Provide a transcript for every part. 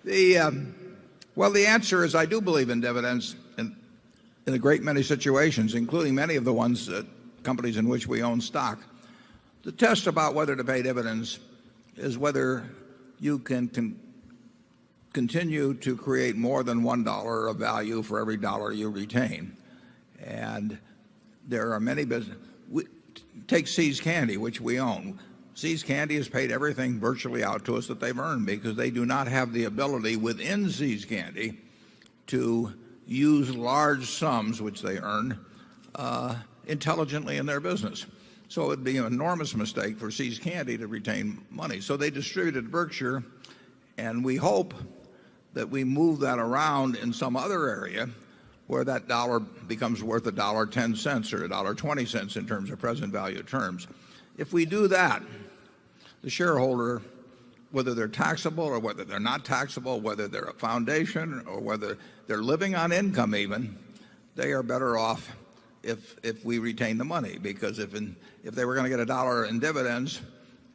Well, the answer is I do believe in dividends in a great many situations, including many of the ones companies in which we own stock. The test about whether to pay dividends is whether you can continue to create more than $1 of value for every dollar you retain. And there are many businesses. Take See's Candy, which we own. See's Candy has paid everything virtually out to us that they've earned because they do not have the ability within See's Candy to use large sums, which they earn, intelligently in their business. So it would be an enormous mistake for See's Candy to retain money. So they distributed Berkshire, and we hope that we move that around in some other area where that dollar becomes worth $1.10 or $1.20 in terms of present value terms. If we do that, the shareholder, whether they're taxable or whether they're not taxable, whether they're a foundation or whether they're living on income even, they are better off if we retain the money. Because if they were going to get $1 in dividends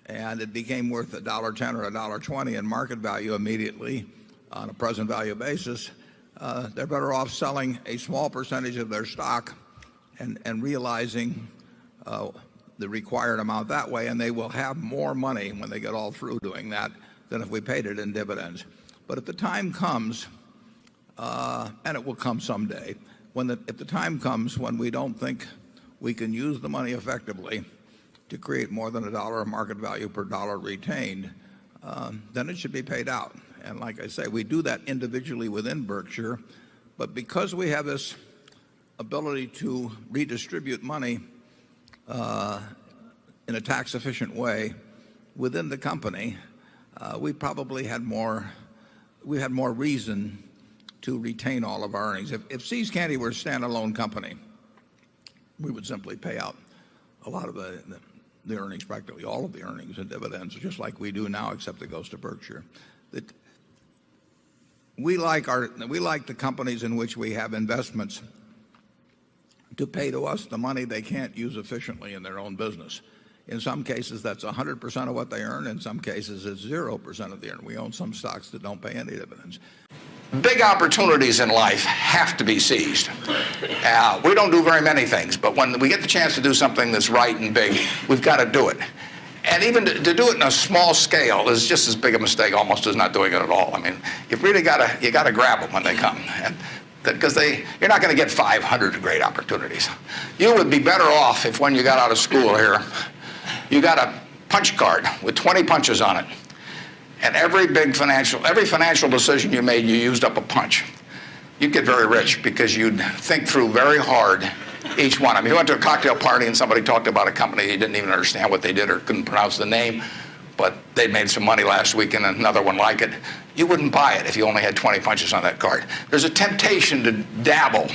and it became worth $1.10 or $1.20 in market value immediately on a present value basis, they're better off selling a small percentage of their stock and realizing the required amount that way, and they will have more money when they get all through doing that than if we paid it in dividends. But if the time comes, and it will come someday, if the time comes when we don't think we can use the money effectively to create more than $1 of market value per dollar retained, then it should be paid out. And like I say, we do that individually within Berkshire, but because we have this ability to redistribute money in a tax-efficient way within the company, we probably had more reason to retain all of our earnings. If See's Candy were a standalone company, we would simply pay out a lot of the earnings, practically all of the earnings and dividends, just like we do now, except it goes to Berkshire. We like the companies in which we have investments to pay to us the money they can't use efficiently in their own business. In some cases, that's 100% of what they earn. In some cases, it's 0% of the earn. We own some stocks that don't pay any dividends. Big opportunities in life have to be seized. We don't do very many things, but when we get the chance to do something that's right and big, we've got to do it. And even to do it in a small scale is just as big a mistake almost as not doing it at all. I mean, you've really got to grab them when they come. And because you're not going to get 500 great opportunities. You would be better off if when you got out of school here, you got a punch card with 20 punches on it. And every financial decision you made, you used up a punch. You'd get very rich because you'd think through very hard each one. I mean, you went to a cocktail party and somebody talked about a company, you didn't even understand what they did or couldn't pronounce the name, but they made some money last week and another one like it. You wouldn't buy it if you only had 20 punches on that card. There's a temptation to dabble,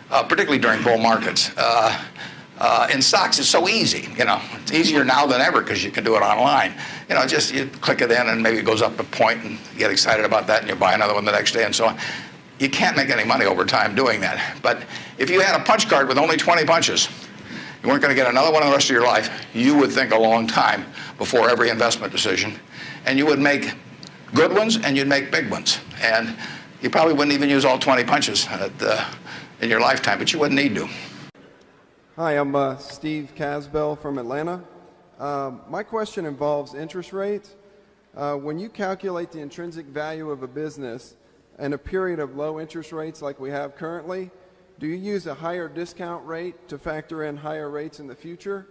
particularly during bull markets. In stocks, it's so easy. It's easier now than ever because you can do it online. Just you click it in and maybe it goes up a point and you get excited about that and you buy another one the next day and so on. You can't make any money over time doing that. But if you had a punch card with only 20 punches, you weren't going to get another one in the rest of your life, you would think a long time before every investment decision. And you would make good ones and you'd make big ones. And you probably wouldn't even use all 20 punches in your lifetime, but you wouldn't need to. Hi, I'm Steve Casbell from Atlanta. My question involves interest rates. When you calculate the intrinsic value of a business in a period of low interest rates like we have currently, do you use a higher discount rate to factor in higher rates in the future?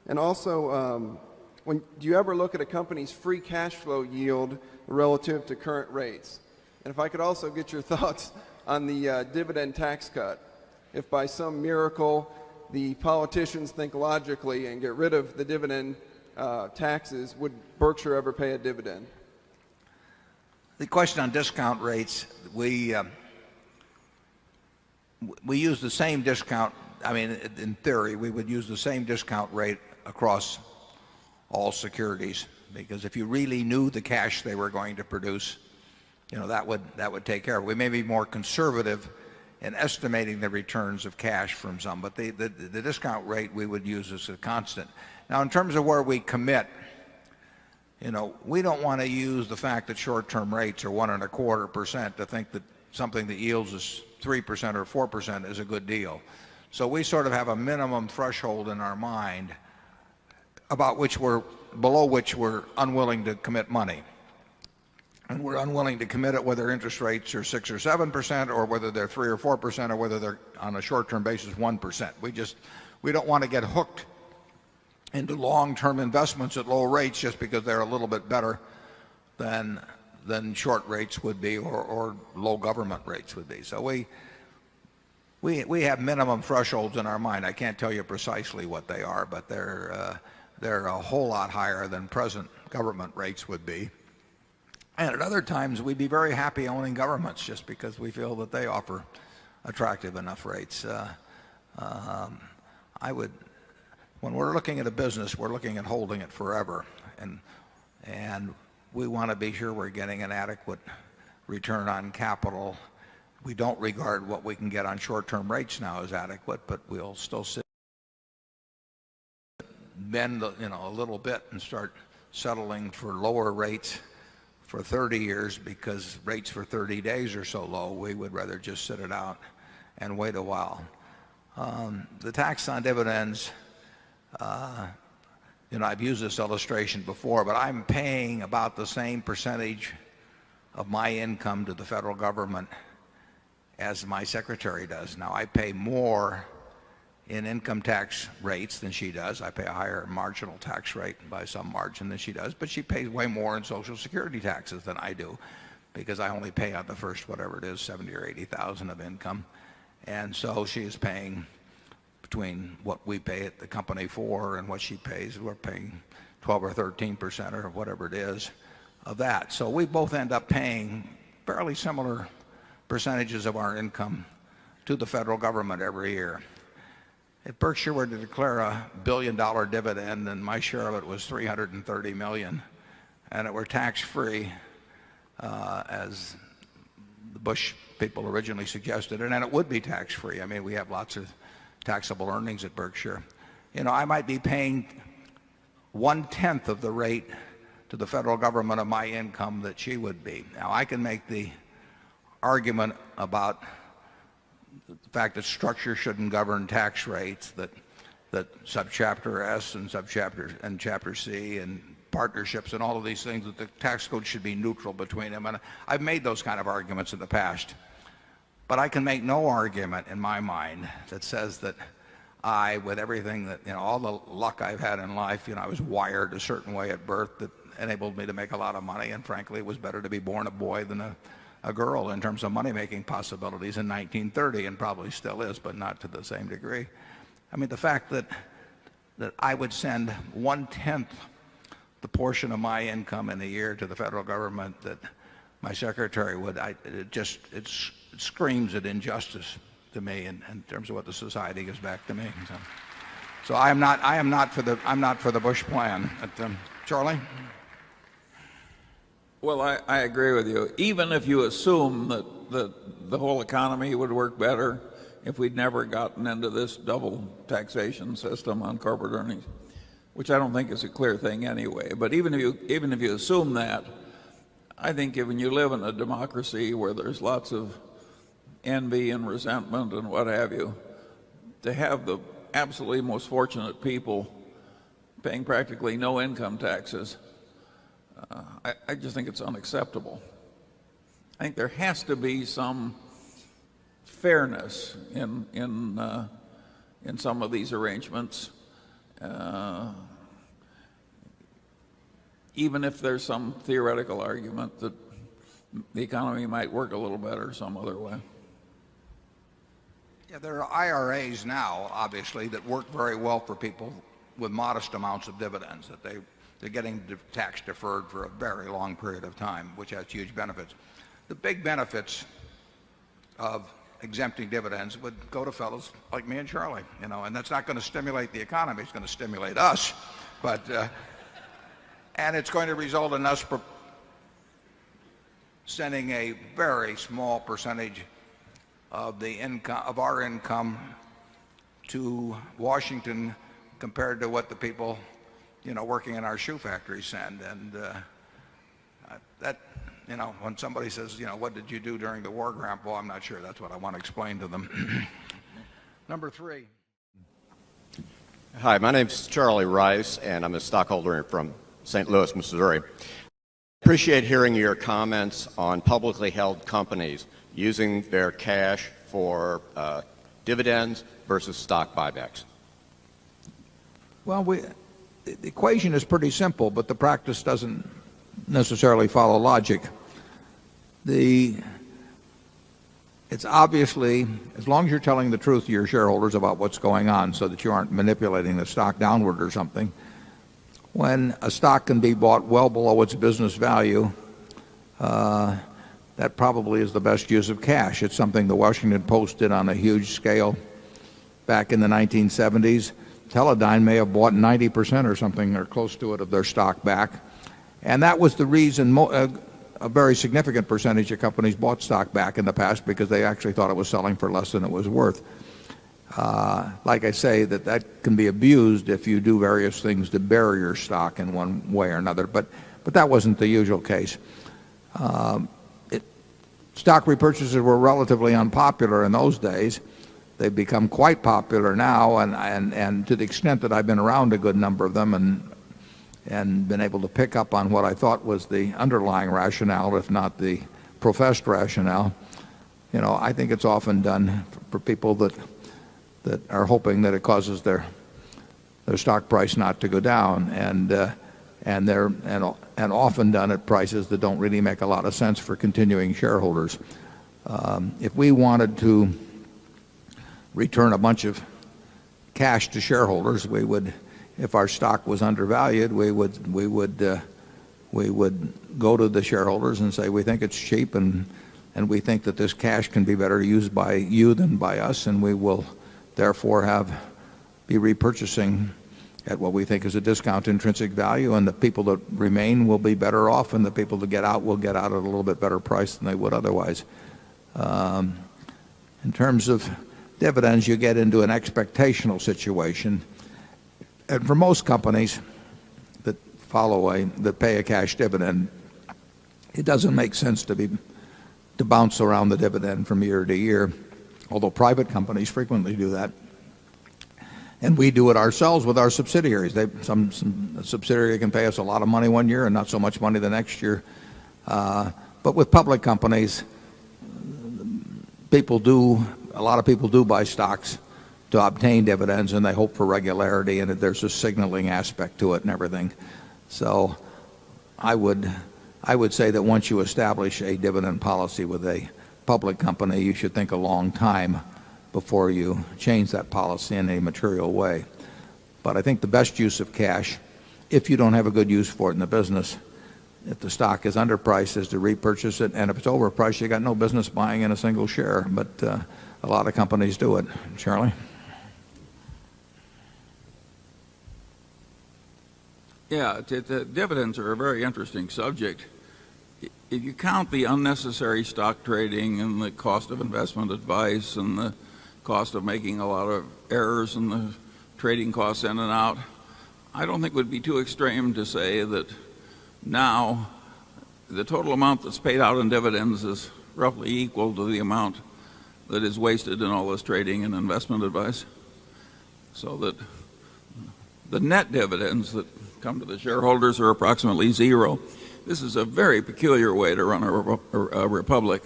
And also, do you ever look at a company's free cash flow yield relative to current rates? And if I could also get your thoughts on the dividend tax cut. If by some miracle the politicians think logically and get rid of the dividend taxes, would Berkshire ever pay a dividend? The question on discount rates, we use the same discount. I mean, in theory, we would use the same discount rate across all securities, because if you really knew the cash they were going to produce, that would take care of it. We may be more conservative in estimating the returns of cash from some, but the discount rate we would use as a constant. Now, in terms of where we commit, we don't want to use the fact that short-term rates are 1.25% to think that something that yields us 3% or 4% is a good deal. So we sort of have a minimum threshold in our mind below which we're unwilling to commit money. And we're unwilling to commit it whether interest rates are 6 or 7% or whether they're 3 or 4% or whether they're on a short-term basis 1%. We don't want to get hooked into long-term investments at low rates just because they're a little bit better than short rates would be or low government rates would be. So we have minimum thresholds in our mind. I can't tell you precisely what they are, but they're a whole lot higher than present government rates would be. And at other times we'd be very happy owning governments just because we feel that they offer attractive enough rates. When we're looking at a business, we're looking at holding it forever, and we want to be sure we're getting an adequate return on capital. We don't regard what we can get on short-term rates now as adequate, but we'll still bend a little bit and start settling for lower rates for 30 years because rates for 30 days are so low. We would rather just sit it out and wait a while. The tax on dividends, I've used this illustration before, but I'm paying about the same percentage of my income to the federal government as my secretary does. Now, I pay more in income tax rates than she does. I pay a higher marginal tax rate by some margin than she does, but she pays way more in Social Security taxes than I do because I only pay out the first, whatever it is, 70 or 80,000 of income. And so she is paying between what we pay at the company for and what she pays. We're paying 12 or 13% or whatever it is of that. So we both end up paying fairly similar percentages of our income to the federal government every year. If Berkshire were to declare a $1 billion dividend and my share of it was $330 million and it were tax-free, as the Bush people originally suggested, and it would be tax-free. I mean, we have lots of taxable earnings at Berkshire. I might be paying 1/10 of the rate to the federal government of my income that she would be. Now, I can make the argument about the fact that structure shouldn't govern tax rates, that subchapter S and chapter C and partnerships and all of these things, that the tax code should be neutral between them. And I've made those kind of arguments in the past. But I can make no argument in my mind that says that with everything that, all the luck I've had in life, I was wired a certain way at birth that enabled me to make a lot of money. And frankly, it was better to be born a boy than a girl in terms of money-making possibilities in 1930, and probably still is, but not to the same degree. I mean, the fact that I would send 1/10 the portion of my income in a year to the federal government that my secretary would, it screams at injustice to me in terms of what the society gives back to me. So I'm not for the Bush plan. Charlie? Well, I agree with you. Even if you assume that the whole economy would work better if we'd never gotten into this double taxation system on corporate earnings, which I don't think is a clear thing anyway. But even if you assume that, I think when you live in a democracy where there's lots of envy and resentment and what have you, to have the absolutely most fortunate people paying practically no income taxes, I just think it's unacceptable. I think there has to be some fairness in some of these arrangements, even if there's some theoretical argument that the economy might work a little better some other way. Yeah, there are IRAs now, obviously, that work very well for people with modest amounts of dividends, that they're getting tax deferred for a very long period of time, which has huge benefits. The big benefits of exempting dividends would go to fellows like me and Charlie, and that's not going to stimulate the economy. It's going to stimulate us, and it's going to result in us sending a very small percentage of our income to Washington compared to what the people working in our shoe factory send. And that, when somebody says, what did you do during the war, Grandpa? I'm not sure that's what I want to explain to them. Number 3. Hi, my name's Charlie Rice, and I'm a stockholder from St. Louis, Missouri. Appreciate hearing your comments on publicly held companies using their cash for dividends versus stock buybacks. Well, the equation is pretty simple, but the practice doesn't necessarily follow logic. It's obviously, as long as you're telling the truth to your shareholders about what's going on so that you aren't manipulating the stock downward or something, when a stock can be bought well below its business value, that probably is the best use of cash. It's something the Washington Post did on a huge scale back in the 1970s. Teledyne may have bought 90% or something or close to it of their stock back. And that was the reason a very significant percentage of companies bought stock back in the past, because they actually thought it was selling for less than it was worth. Like I say, that can be abused if you do various things to bury your stock in one way or another. But that wasn't the usual case. Stock repurchases were relatively unpopular in those days. They've become quite popular now, and to the extent that I've been around a good number of them and been able to pick up on what I thought was the underlying rationale, if not the professed rationale, I think it's often done for people that are hoping that it causes their stock price not to go down, and often done at prices that don't really make a lot of sense for continuing shareholders. If we wanted to return a bunch of cash to shareholders, we would, if our stock was undervalued, we would go to the shareholders and say, we think it's cheap, and we think that this cash can be better used by you than by us, and we will therefore be repurchasing at what we think is a discount to intrinsic value, and the people that remain will be better off, and the people that get out will get out at a little bit better price than they would otherwise. In terms of dividends, you get into an expectational situation. And for most companies that pay a cash dividend, it doesn't make sense to bounce around the dividend from year to year, although private companies frequently do that. And we do it ourselves with our subsidiaries. Some subsidiary can pay us a lot of money one year and not so much money the next year. But with public companies, a lot of people do buy stocks to obtain dividends, and they hope for regularity, and there's a signaling aspect to it and everything. So I would say that once you establish a dividend policy with a public company, you should think a long time before you change that policy in a material way. But I think the best use of cash, if you don't have a good use for it in the business, if the stock is underpriced, is to repurchase it, and if it's overpriced, you got no business buying in a single share. But a lot of companies do it. Charlie? Yeah, dividends are a very interesting subject. If you count the unnecessary stock trading and the cost of investment advice and the cost of making a lot of errors and the trading costs in and out, I don't think it would be too extreme to say that now the total amount that's paid out in dividends is roughly equal to the amount that is wasted in all this trading and investment advice. So that the net dividends that come to the shareholders are approximately zero. This is a very peculiar way to run a republic,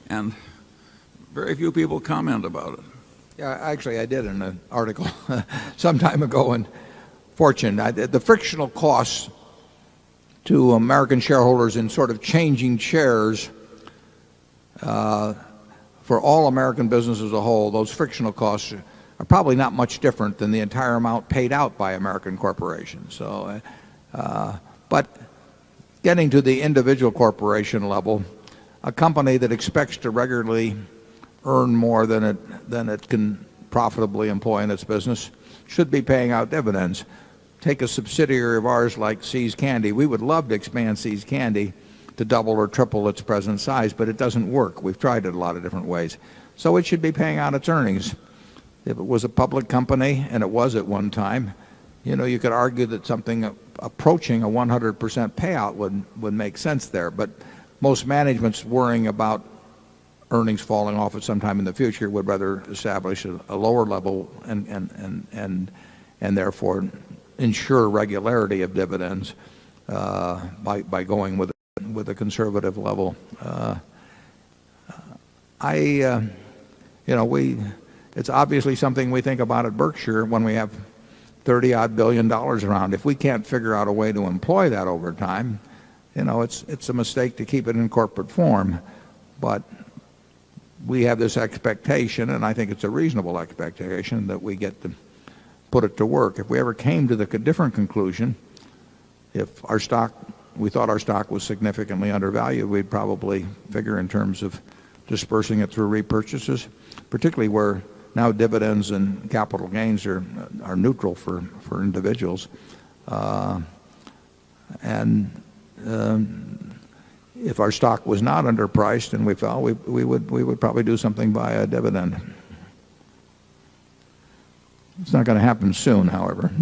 and very few people comment about it. Yeah, actually, I did in an article some time ago in Fortune. The frictional costs to American shareholders in sort of changing chairs for all American business as a whole, those frictional costs are probably not much different than the entire amount paid out by American corporations. So, but getting to the individual corporation level, a company that expects to regularly earn more than it can profitably employ in its business should be paying out dividends. Take a subsidiary of ours like See's Candy. We would love to expand See's Candy to double or triple its present size, but it doesn't work. We've tried it a lot of different ways. So it should be paying out its earnings. If it was a public company, and it was at one time, you could argue that something approaching a 100% payout would make sense there. But most management's worrying about earnings falling off at some time in the future would rather establish a lower level and therefore ensure regularity of dividends by going with a conservative level. It's obviously something we think about at Berkshire when we have $30-odd billion around. If we can't figure out a way to employ that over time, it's a mistake to keep it in corporate form. But we have this expectation, and I think it's a reasonable expectation, that we get to put it to work. If we ever came to the different conclusion, if we thought our stock was significantly undervalued, we'd probably figure in terms of dispersing it through repurchases, particularly where now dividends and capital gains are neutral for individuals. If our stock was not underpriced and we fell, we would probably do something via a dividend. It's not going to happen soon, however.